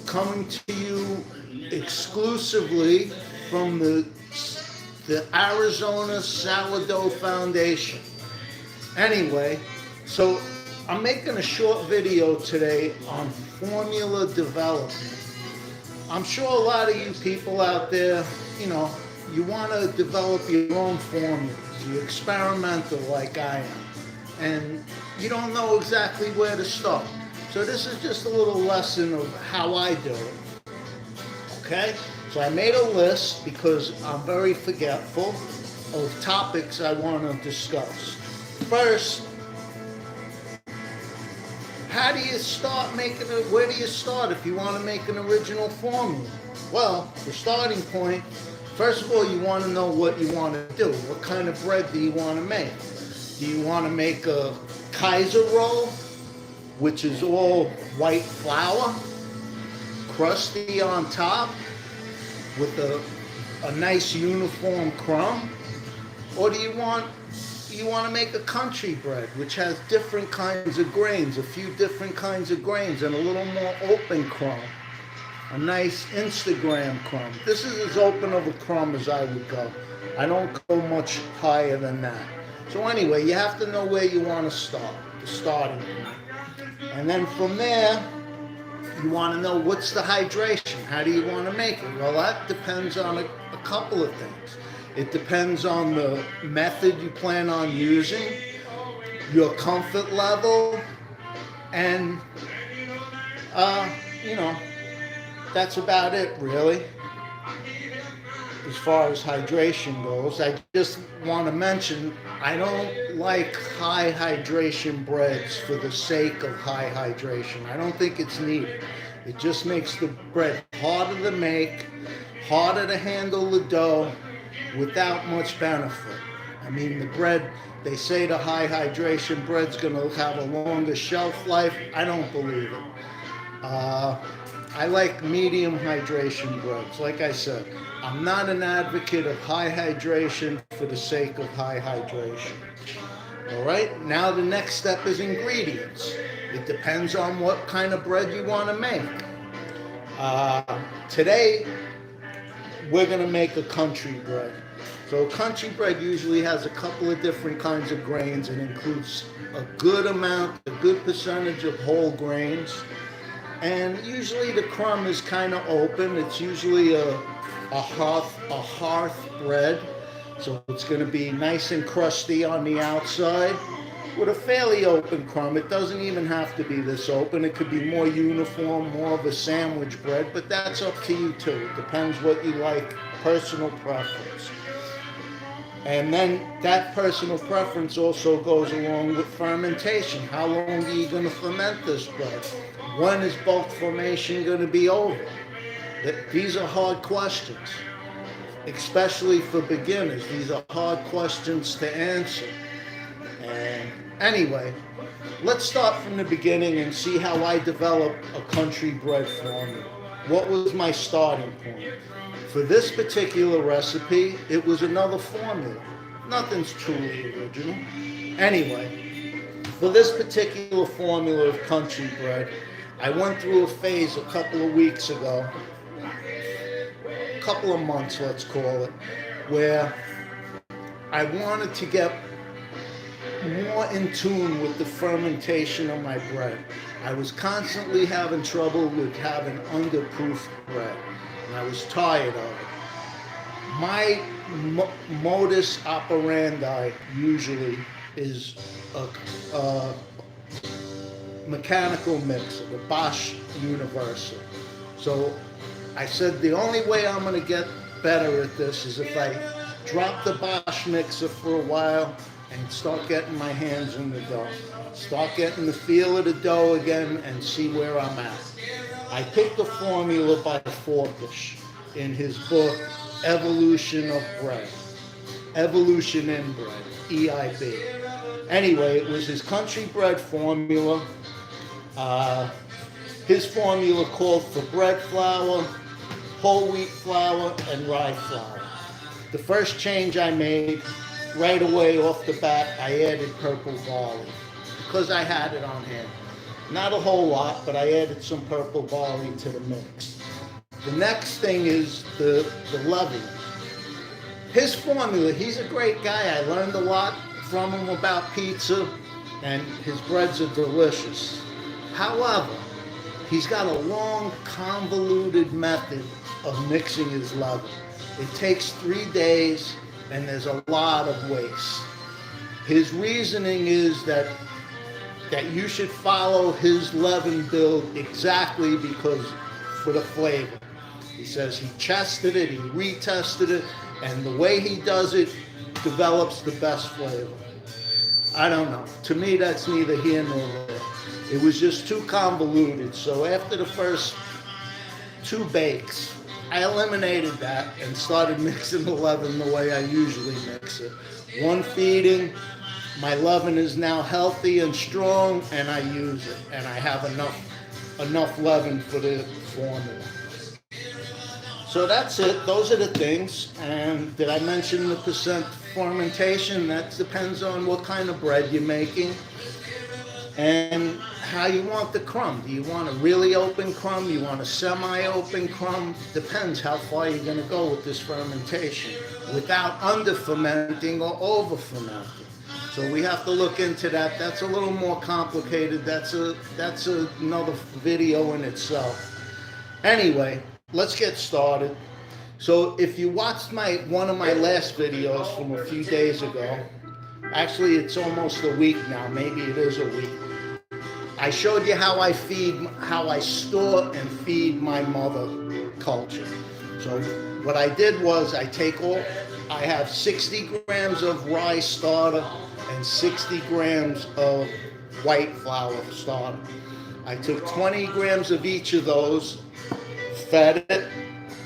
coming to you exclusively from the Arizona Sourdough Foundation. Anyway, so I'm making a short video today on formula development. I'm sure a lot of you people out there, you want to develop your own formulas. You're experimental like I am. And you don't know exactly where to start. So this is just a little lesson of how I do it. Okay? So I made a list because I'm very forgetful of topics I want to discuss. First, how do you start where do you start if you want to make an original formula? Well, the starting point, first of all, you want to know what you want to do. What kind of bread do you want to make? Do you want to make a Kaiser roll, which is all white flour, crusty on top, with a nice uniform crumb? Or do you want to make a country bread, which has different kinds of grains, a few different kinds of grains, and a little more open crumb, a nice Instagram crumb? This is as open of a crumb as I would go. I don't go much higher than that. So anyway, you have to know where you want to start, the starting point. And then from there, you want to know what's the hydration. How do you want to make it? Well, that depends on a couple of things. It depends on the method you plan on using, your comfort level, and, that's about it, really. As far as hydration goes, I just want to mention I don't like high hydration breads for the sake of high hydration. I don't think it's needed. It just makes the bread harder to make, harder to handle the dough, without much benefit. I mean, the bread, they say the high hydration bread's going to have a longer shelf life. I don't believe it. I like medium hydration breads. Like I said, I'm not an advocate of high hydration for the sake of high hydration. All right, now the next step is ingredients. It depends on what kind of bread you want to make. Today, we're going to make a country bread. So country bread usually has a couple of different kinds of grains. It includes a good percentage of whole grains. And usually the crumb is kind of open. It's usually a hearth bread. So it's going to be nice and crusty on the outside with a fairly open crumb. It doesn't even have to be this open. It could be more uniform, more of a sandwich bread, but that's up to you too. It depends what you like, personal preference. And then that personal preference also goes along with fermentation. How long are you going to ferment this bread? When is bulk formation going to be over? These are hard questions, especially for beginners. These are hard questions to answer. And anyway, let's start from the beginning and see how I developed a country bread formula. What was my starting point? For this particular recipe, it was another formula. Nothing's truly original. Anyway, for this particular formula of country bread, I went through a phase a couple of weeks ago, a couple of months, let's call it, where I wanted to get more in tune with the fermentation of my bread. I was constantly having trouble with having underproofed bread, and I was tired of it. My modus operandi usually is a mechanical mixer, the Bosch Universal. So I said the only way I'm going to get better at this is if I drop the Bosch mixer for a while and start getting my hands in the dough. Start getting the feel of the dough again and see where I'm at. I picked a formula by Forkish in his book, Evolution of Bread. Evolution in Bread, EIB. Anyway, it was his country bread formula. His formula called for bread flour, whole wheat flour, and rye flour. The first change I made, right away off the bat, I added purple barley because I had it on hand. Not a whole lot, but I added some purple barley to the mix. The next thing is the leaven. His formula, he's a great guy. I learned a lot from him about pizza, and his breads are delicious. However, he's got a long, convoluted method of mixing his leaven. It takes 3 days, and there's a lot of waste. His reasoning is that you should follow his leaven build exactly because for the flavor. He says he tested it, he retested it, and the way he does it develops the best flavor. I don't know. To me, that's neither here nor there. It was just too convoluted. So after the first 2 bakes, I eliminated that and started mixing the leaven the way I usually mix it. 1 feeding, my leaven is now healthy and strong, and I use it. And I have enough leaven for the formula. So that's it. Those are the things. And did I mention the percent fermentation? That depends on what kind of bread you're making and how you want the crumb. Do you want a really open crumb? You want a semi-open crumb? Depends how far you're going to go with this fermentation without under-fermenting or over-fermenting. So we have to look into that. That's a little more complicated. That's another video in itself. Anyway, let's get started. So if you watched one of my last videos from a few days ago, actually it's almost a week now, maybe it is a week, I showed you how I store and feed my mother culture. So what I did was I have 60 grams of rye starter and 60 grams of white flour starter. I took 20 grams of each of those, fed it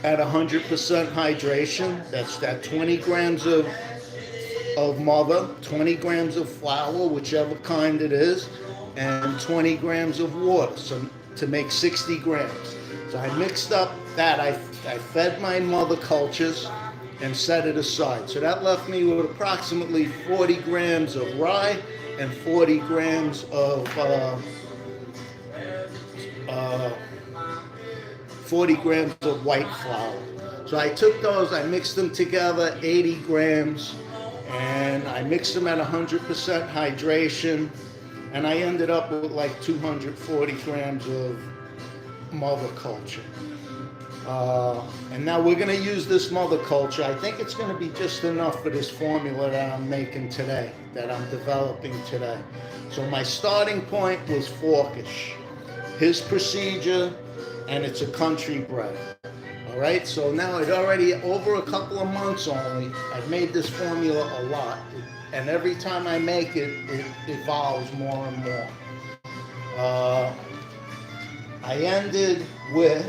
at 100% hydration. That's that 20 grams of mother, 20 grams of flour, whichever kind it is, and 20 grams of water, so to make 60 grams. So I mixed up that. I fed my mother cultures and set it aside. So that left me with approximately 40 grams of rye and 40 grams of 40 grams of white flour. So I took those, I mixed them together, 80 grams, and I mixed them at 100% hydration, and I ended up with like 240 grams of mother culture. And now we're going to use this mother culture. I think it's going to be just enough for this formula that I'm making today, that I'm developing today. So my starting point was Forkish. His procedure, and it's a country bread. All right, so now it already, over a couple of months only, I've made this formula a lot. And every time I make it, it evolves more and more. I ended with,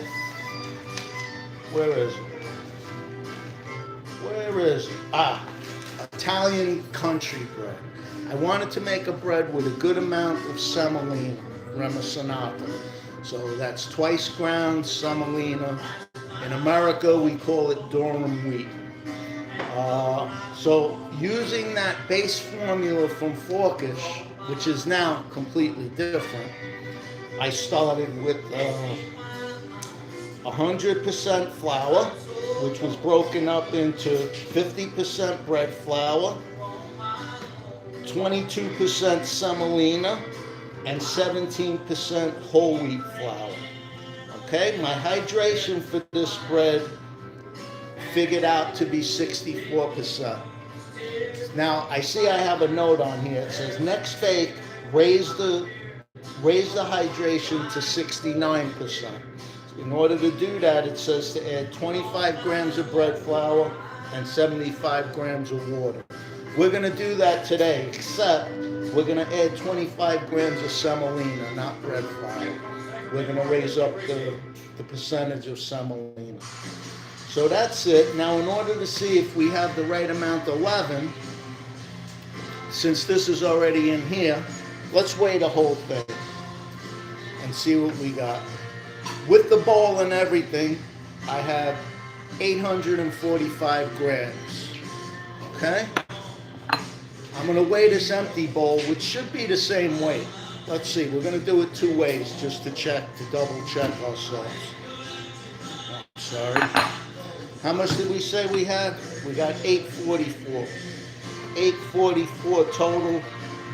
where is it? Italian country bread. I wanted to make a bread with a good amount of semolina, remosinata. So that's twice ground semolina. In America, we call it durum wheat. So using that base formula from Forkish, which is now completely different, I started with 100% flour, which was broken up into 50% bread flour, 22% semolina, and 17% whole wheat flour. Okay, my hydration for this bread figured out to be 64%. Now I see I have a note on here. It says next bake, raise the hydration to 69%. In order to do that, it says to add 25 grams of bread flour and 75 grams of water. We're going to do that today, except we're going to add 25 grams of semolina, not bread flour. We're going to raise up the percentage of semolina. So that's it. Now, in order to see if we have the right amount of leaven, since this is already in here, let's weigh the whole thing and see what we got. With the bowl and everything, I have 845 grams. Okay? I'm going to weigh this empty bowl, which should be the same weight. let's see, we're going to do it two ways just to check, to double check ourselves. Sorry. How much did we say we had? We got 844. 844 total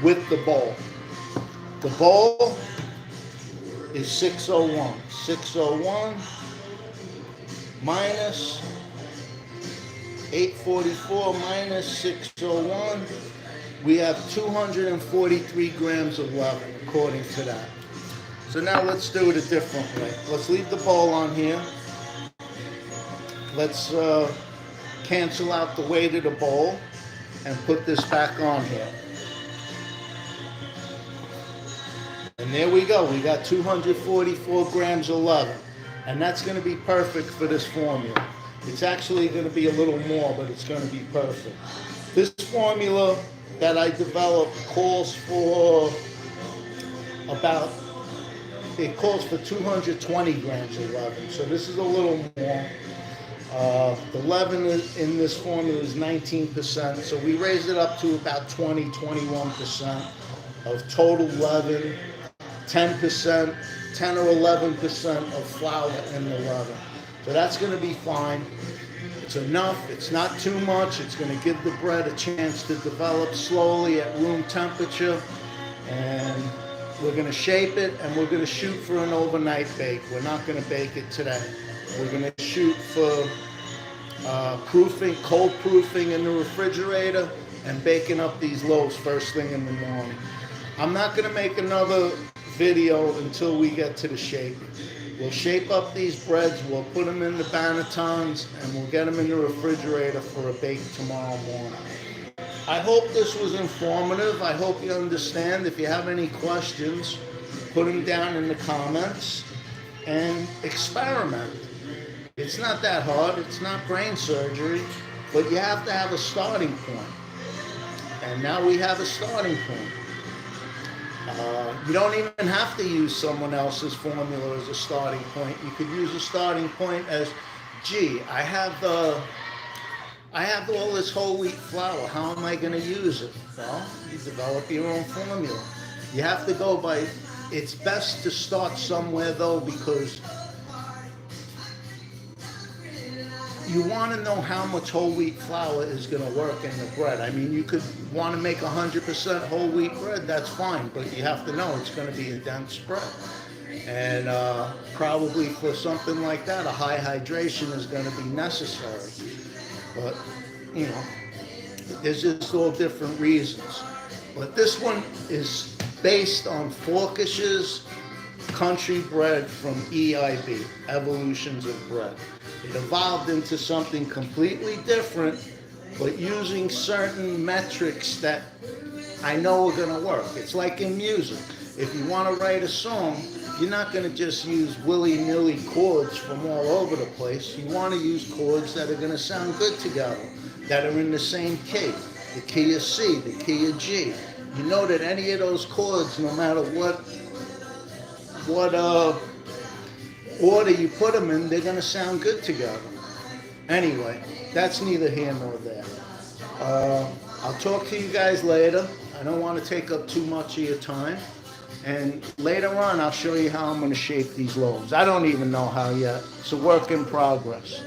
with the bowl. The bowl is 601. 601 minus 844 minus 601. We have 243 grams of leaven, according to that. So now let's do it a different way. Let's leave the bowl on here. Let's cancel out the weight of the bowl and put this back on here. And there we go. We got 244 grams of leaven. And that's going to be perfect for this formula. It's actually going to be a little more, but it's going to be perfect. This formula that I developed calls for it calls for 220 grams of leaven. So this is a little more. The leaven in this formula is 19%. So we raised it up to about 21% of total leaven, 10%, 10 or 11% of flour in the leaven. So that's going to be fine. It's enough. It's not too much. It's going to give the bread a chance to develop slowly at room temperature. And we're going to shape it, and we're going to shoot for an overnight bake. We're not going to bake it today. We're going to shoot for proofing, cold proofing in the refrigerator, and baking up these loaves first thing in the morning. I'm not going to make another video until we get to the shaping. We'll shape up these breads, we'll put them in the bannetons, and we'll get them in the refrigerator for a bake tomorrow morning. I hope this was informative. I hope you understand. If you have any questions, put them down in the comments and experiment. It's not that hard. It's not brain surgery, but you have to have a starting point. And now we have a starting point. You don't even have to use someone else's formula as a starting point. You could use a starting point as, gee, I have all this whole wheat flour. How am I going to use it? Well, you develop your own formula. You have to go by, it's best to start somewhere though, because you want to know how much whole wheat flour is going to work in the bread. I mean, you could want to make 100% whole wheat bread, that's fine, but you have to know it's going to be a dense bread. And probably for something like that, a high hydration is going to be necessary. But, you know, there's just all different reasons. But this one is based on Forkish's Country Bread from EIB, Evolutions of Bread. It evolved into something completely different, but using certain metrics that I know are going to work. It's like in music. If you want to write a song, you're not going to just use willy-nilly chords from all over the place. You want to use chords that are going to sound good together, that are in the same key. The key of C, the key of G. You know that any of those chords, no matter what order you put them in, they're going to sound good together. Anyway, that's neither here nor there. I'll talk to you guys later. I don't want to take up too much of your time. And later on, I'll show you how I'm going to shape these loaves. I don't even know how yet. It's a work in progress.